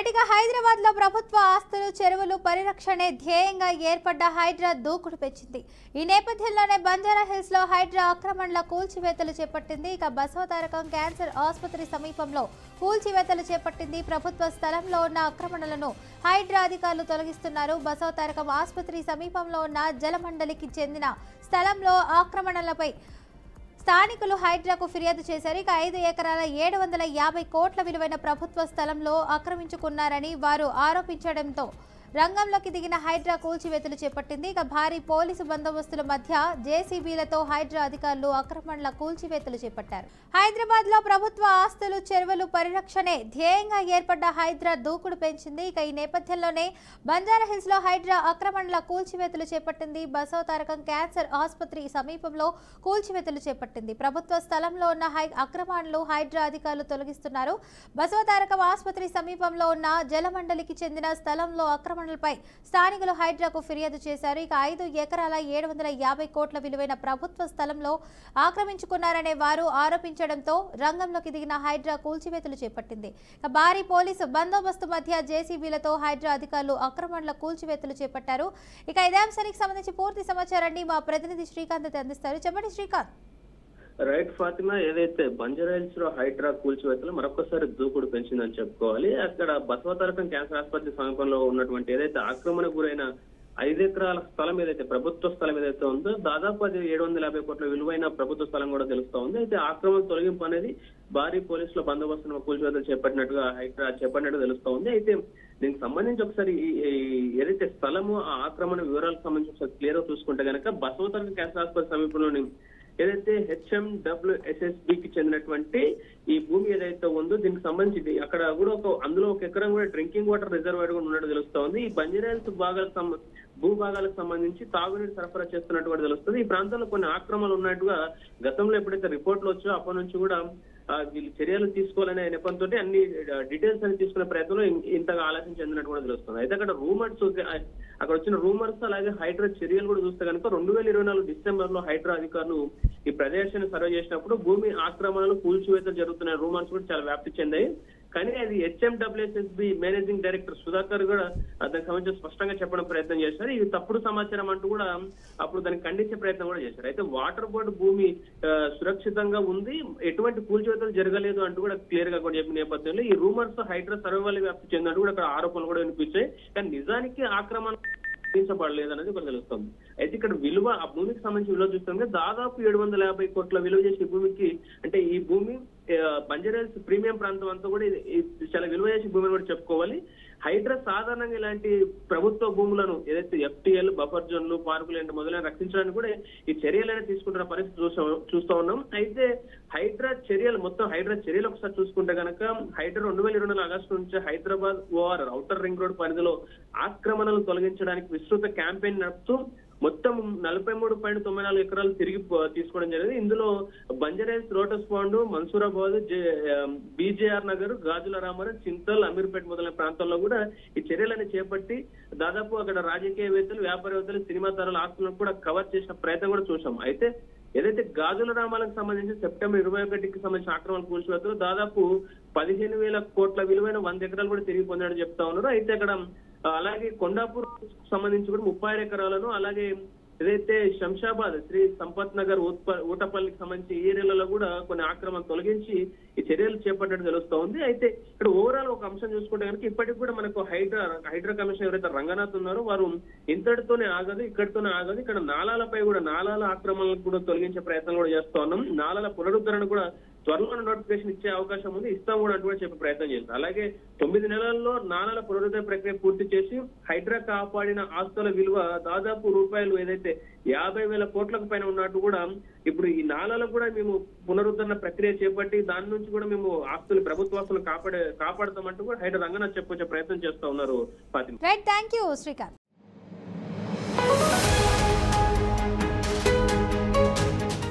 Right ఇక హైదరాబాద్ లో ప్రభుత్వ ఆస్తులు చెరువులు పరిరక్షణే ధ్యేయంగా ఏర్పడ్డ హైడ్రా దూకుడు పెంచింది. ఈ నేపథ్యంలోనే బంజారా హిల్స్ లో హైడ్రా ఆక్రమణల కూల్చివేతలు చేపట్టింది. ఇక బసవతారకం క్యాన్సర్ ఆసుపత్రి సమీపంలో కూల్చివేతలు చేపట్టింది. ప్రభుత్వ స్థలంలో ఉన్న ఆక్రమణలను హైడ్రా అధికారులు తొలగిస్తున్నారు. బసవతారకం ఆసుపత్రి సమీపంలో ఉన్న జలమండలికి చెందిన స్థలంలో ఆక్రమణలపై స్థానికులు హైడ్రాకు ఫిర్యాదు చేశారు. ఇక 5 ఎకరాల 750 కోట్ల విలువైన ప్రభుత్వ స్థలంలో ఆక్రమించుకున్నారని వారు ఆరోపించడంతో రంగంలోకి దిగిన హైడ్రా కూల్చివేతలు చేపట్టింది. ఇక భారీ పోలీసు బందోబస్తుల మధ్య జేసీబీలతో హైడ్రా అధికారులు ఆక్రమణల కూల్చివేతలు చేపట్టారు. హైదరాబాద్ లో ప్రభుత్వ ఆస్తులు చెరువులు పరిరక్షణే ధ్యేయంగా ఏర్పడ్డ హైడ్రా దూకుడు పెంచింది. ఇక ఈ నేపథ్యంలోనే బంజారా హిల్స్ లో హైడ్రా ఆక్రమణల కూల్చివేతలు చేపట్టింది. బసవతారకం క్యాన్సర్ ఆసుపత్రి సమీపంలో కూల్చివేతలు చేపట్టింది. ప్రభుత్వ స్థలంలో ఉన్న ఆక్రమణలు హైడ్రా అధికారులు తొలగిస్తున్నారు. బసవతారకం ఆసుపత్రి సమీపంలో ఉన్న జలమండలికి చెందిన స్థలంలో ఆక్రమణలపై స్థానికులు హైడ్రాకు ఫిర్యాదు చేశారు. ఇక 5 ఎకరాల 750 కోట్ల విలువైన ప్రభుత్వ స్థలంలో ఆక్రమించుకున్నారనే వారు ఆరోపించడంతో రంగంలోకి దిగిన హైడ్రా కూల్చివేతలు చేపట్టింది. ఇక భారీ పోలీసు బందోబస్తు మధ్య జేసీబీలతో హైడ్రా అధికారులు ఆక్రమణల కూల్చివేతలు చేపట్టారు. ఇక ఇదే అంశానికి సంబంధించి పూర్తి సమాచారాన్ని మా ప్రతినిధి శ్రీకాంత్ అందిస్తారు. చెప్పండి శ్రీకాంత్. రైట్ ఫాతిమా, ఏదైతే బంజారా హిల్స్ లో హైడ్రా కూల్చివేతలు మరొకసారి దూకుడు పెంచిందని చెప్పుకోవాలి. అక్కడ బసవతారకం క్యాన్సర్ ఆసుపత్రి సమీపంలో ఉన్నటువంటి ఏదైతే ఆక్రమణకు గురైన 5 ఎకరాల స్థలం ఏదైతే ప్రభుత్వ స్థలం ఏదైతే ఉందో దాదాపు అది 750 కోట్ల విలువైన ప్రభుత్వ స్థలం కూడా తెలుస్తా ఉంది. అయితే ఆక్రమణ తొలగింపు అనేది భారీ పోలీసుల బందోబస్తును కూల్చివేతలు చేపట్టినట్టుగా హైడ్రా చెప్పినట్టుగా తెలుస్తా ఉంది. అయితే దీనికి సంబంధించి ఒకసారి ఏదైతే స్థలము ఆ ఆక్రమణ వివరాలకు సంబంధించి ఒకసారి క్లియర్ గా చూసుకుంటే కనుక బసవతారకం క్యాన్సర్ ఆసుపత్రి సమీపంలోని ఏదైతే HMWSSBకి చెందినటువంటి ఈ భూమి ఏదైతే ఉందో దీనికి సంబంధించి అక్కడ కూడా అందులో ఒక ఎకరం కూడా డ్రింకింగ్ వాటర్ రిజర్వాయర్ కూడా ఉన్నట్టు తెలుస్తా ఉంది. ఈ బంజారా హిల్స్ భూభాగాలకు సంబంధించి తాగునీరు సరఫరా చేస్తున్నట్టు కూడా తెలుస్తుంది. ఈ ప్రాంతంలో కొన్ని ఆక్రమణలు ఉన్నట్టుగా గతంలో ఎప్పుడైతే రిపోర్ట్లు వచ్చో అప్పటి నుంచి కూడా వీళ్ళు చర్యలు తీసుకోవాలనే నెపంతో అన్ని డీటెయిల్స్ అని తీసుకునే ప్రయత్నంలో ఇంతగా ఆలస్యం చెందినట్టు కూడా తెలుస్తుంది. అయితే అక్కడ అక్కడ వచ్చిన రూమర్స్ అలాగే హైడ్రా చర్యలు కూడా చూస్తే కనుక 2024 డిసెంబర్ లో హైడ్రా అధికారులు ఈ ప్రదేశాన్ని సర్వే చేసినప్పుడు భూమి ఆక్రమణలు కూల్చివేత జరుగుతున్న రూమర్స్ కూడా చాలా వ్యాప్తి చెందాయి. కానీ అది HMWSSB మేనేజింగ్ డైరెక్టర్ సుధాకర్ కూడా దానికి సంబంధించి స్పష్టంగా చెప్పడం ప్రయత్నం చేశారు. ఇది తప్పుడు సమాచారం అంటూ కూడా అప్పుడు దాన్ని ఖండించే ప్రయత్నం కూడా చేశారు. అయితే వాటర్ బోర్డు భూమి సురక్షితంగా ఉంది, ఎటువంటి కూల్చివేతలు జరగలేదు అంటూ కూడా క్లియర్ గా కూడా చెప్పిన నేపథ్యంలో ఈ రూమర్స్ హైడ్రా సర్వే వల్ల వ్యాప్తి చెందినట్టు కూడా అక్కడ ఆరోపణలు కూడా వినిపించాయి. కానీ నిజానికి ఆక్రమణ తీర్చబడలేదు అనేది కూడా తెలుస్తుంది. అయితే ఇక్కడ విలువ ఆ భూమికి సంబంధించి విలువ చూస్తే దాదాపు 750 కోట్ల విలువ చేసే భూమికి అంటే ఈ భూమి బంజారా హిల్స్ ప్రీమియం ప్రాంతం అంతా కూడా చాలా విలువ చేసే భూమిని కూడా చెప్పుకోవాలి. హైడ్రా సాధారణంగా ఇలాంటి ప్రభుత్వ భూములను ఏదైతే FTL బఫర్ జోన్లు పార్కులు ఏంటి మొదలైన రక్షించడానికి కూడా ఈ చర్యలైనా తీసుకుంటున్న పరిస్థితి చూస్తూ ఉన్నాం. అయితే హైడ్రా చర్యలు ఒకసారి చూసుకుంటే కనుక హైడ్రా 2024 ఆగస్టు నుంచి Hyderabad OR outer ring road పరిధిలో ఆక్రమణలు తొలగించడానికి విస్తృత క్యాంపెయిన్ నడుపుతూ మొత్తం 43.94 ఎకరాలు తిరిగి తీసుకోవడం జరిగింది. ఇందులో Banjara Hills, Lotus Pond, Mansoorabad, BJR Nagar, Gajula Ramaram, Chintal, Ameerpet మొదలైన ప్రాంతాల్లో కూడా ఈ చర్యలను చేపట్టి దాదాపు అక్కడ రాజకీయవేత్తలు, వ్యాపారవేత్తలు, సినిమా తారల ఆస్తులను కూడా కవర్ చేసిన ప్రయత్నం కూడా చూసాం. అయితే ఏదైతే గాజుల రామాలకు సంబంధించి సెప్టెంబర్ 21కి సంబంధించిన ఆక్రమణ కూల్చివేతలు దాదాపు 15,000 కోట్ల విలువైన 100 ఎకరాలు కూడా తిరిగి పొందాడని చెప్తా ఉన్నారు. అయితే అక్కడ అలాగే కొండాపూర్ సంబంధించి కూడా 36 ఎకరాలను అలాగే ఏదైతే శంషాబాద్, శ్రీ సంపత్ నగర్, ఊటపల్లికి సంబంధించి ఏరియాలలో కూడా కొన్ని ఆక్రమణ తొలగించి ఈ చర్యలు చేపట్టినట్టు తెలుస్తా ఉంది. అయితే ఇక్కడ ఓవరాల్ ఒక అంశం చూసుకుంటే కనుక ఇప్పటికి కూడా మనకు హైడ్రా కమిషనర్ ఎవరైతే రంగనాథ్ ఉన్నారో వారు ఇంతటితోనే ఆగదు, ఇక్కడితోనే ఆగదు. ఇక్కడ నాలాలపై కూడా నాలాల ఆక్రమణలకు కూడా తొలగించే ప్రయత్నం కూడా చేస్తా ఉన్నాం. నాలాల పునరుద్ధరణ కూడా త్వరలో నోటిఫికేషన్ ఇచ్చే అవకాశం ఉంది, ఇస్తాం కూడా కూడా చెప్పే ప్రయత్నం చేస్తారు. అలాగే 9 నెలల్లో నాలాల పునరుద్ధరణ ప్రక్రియ పూర్తి చేసి హైడ్రా కాపాడిన ఆస్తుల విలువ దాదాపు రూపాయలు ఏదైతే 50,000 కోట్లకు పైన ఉన్నట్టు కూడా ఇప్పుడు ఈ నాలాలకు కూడా మేము పునరుద్ధరణ ప్రక్రియ చేపట్టి దాని నుంచి కూడా మేము ప్రభుత్వ ఆస్తులు కాపాడతామంటూ కూడా హైడ్రా రంగనాథ్ చెప్పొచ్చే ప్రయత్నం చేస్తా ఉన్నారు. Right, thank you Srikanth.